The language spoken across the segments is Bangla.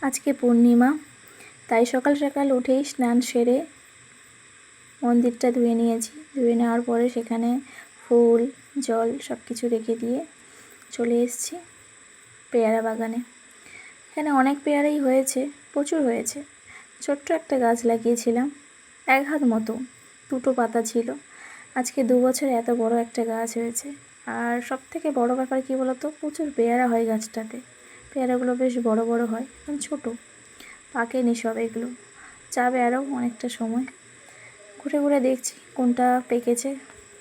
আজকে পূর্ণিমা, তাই সকাল সকাল উঠেই স্নান সেরে মন্দিরটা ধুয়ে নিয়েছি। ধুয়ে নেওয়ার পরে সেখানে ফুল জল সব কিছু রেখে দিয়ে চলে এসেছি পেয়ারা বাগানে। এখানে অনেক পেয়ারাই হয়েছে, প্রচুর হয়েছে। ছোট্ট একটা গাছ লাগিয়েছিলাম, 1 হাত মতো, 2টো পাতা ছিল। আজকে 2 বছরে এত বড় একটা গাছ হয়েছে। আর সব থেকে বড় ব্যাপার কী বলতো, প্রচুর পেয়ারা হয় গাছটাতে। পেয়ারাগুলো বেশ বড় বড় হয়, এখন ছোটো, পাকেনি সব। এগুলো যাবে আরও অনেকটা সময়। ঘুরে ঘুরে দেখছি কোনটা পেকেছে,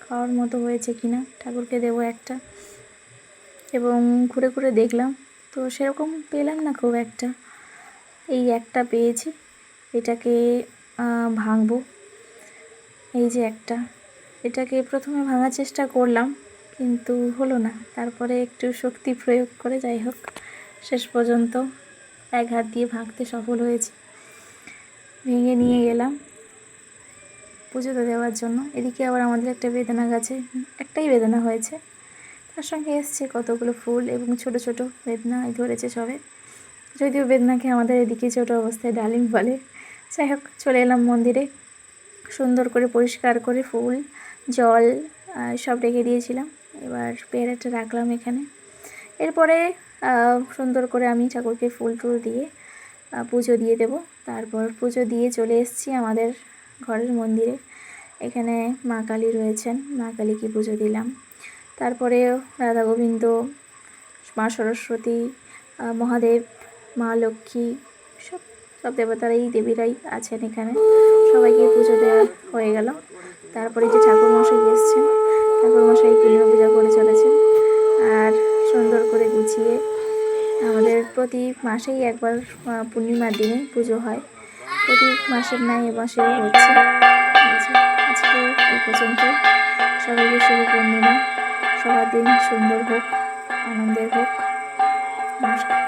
খাওয়ার মতো হয়েছে কিনা, ঠাকুরকে দেবো একটা। এবং ঘুরে ঘুরে দেখলাম, তো সেরকম পেলাম না খুব একটা। এই একটা পেয়েছি, এটাকে ভাঙবো। এই যে একটা, এটাকে প্রথমে ভাঙার চেষ্টা করলাম কিন্তু হলো না। তারপরে একটু শক্তি প্রয়োগ করে যাই হোক শেষ পর্যন্ত 1 হাত দিয়ে ভাঙতে সফল হয়েছি। ভেঙে নিয়ে গেলাম পুজোতে দেওয়ার জন্য। এদিকে আবার আমাদের একটা বেদানা গাছে একটাই বেদানা হয়েছে, তার সঙ্গে এসছে কতগুলো ফুল এবং ছোট ছোট বেদনা ধরেছে সবে। যদিও বেদনাকে আমাদের এদিকে ছোটো অবস্থায় ডালিম বলে। যাই হোক, চলে এলাম মন্দিরে। সুন্দর করে পরিষ্কার করে ফুল জল সব রেখে দিয়েছিলাম। এবার পেয়ারাটা রাখলাম এখানে। এরপরে সুন্দর করে আমি ঠাকুরকে ফুল টুল দিয়ে পুজো দিয়ে দেব। তারপর পুজো দিয়ে চলে এসেছি আমাদের ঘরের মন্দিরে। এখানে মা কালী রয়েছেন, মা কালীকে পুজো দিলাম। তারপরে রাধা গোবিন্দ, মা সরস্বতী, মহাদেব, মা লক্ষ্মী, সব সব দেবতারাই দেবীরাই আছেন এখানে। সবাইকে পুজো দেওয়া হয়ে গেল। তারপরে যে ঠাকুরমশাই এসছেন, ঠাকুরমশাই পূর্ণিমা পূজা করে চলেছেন। আর সুন্দর করে গুছিয়ে আমাদের প্রতি মাসেই একবার পূর্ণিমার দিনে পুজো হয়। প্রতি মাসের ন্যায় এ মাসেও হচ্ছে। আজকে এই পর্যন্ত। সবাইকে শুভ পূর্ণিমা, সবার দিন সুন্দর হোক, আনন্দের হোক। নমস্কার।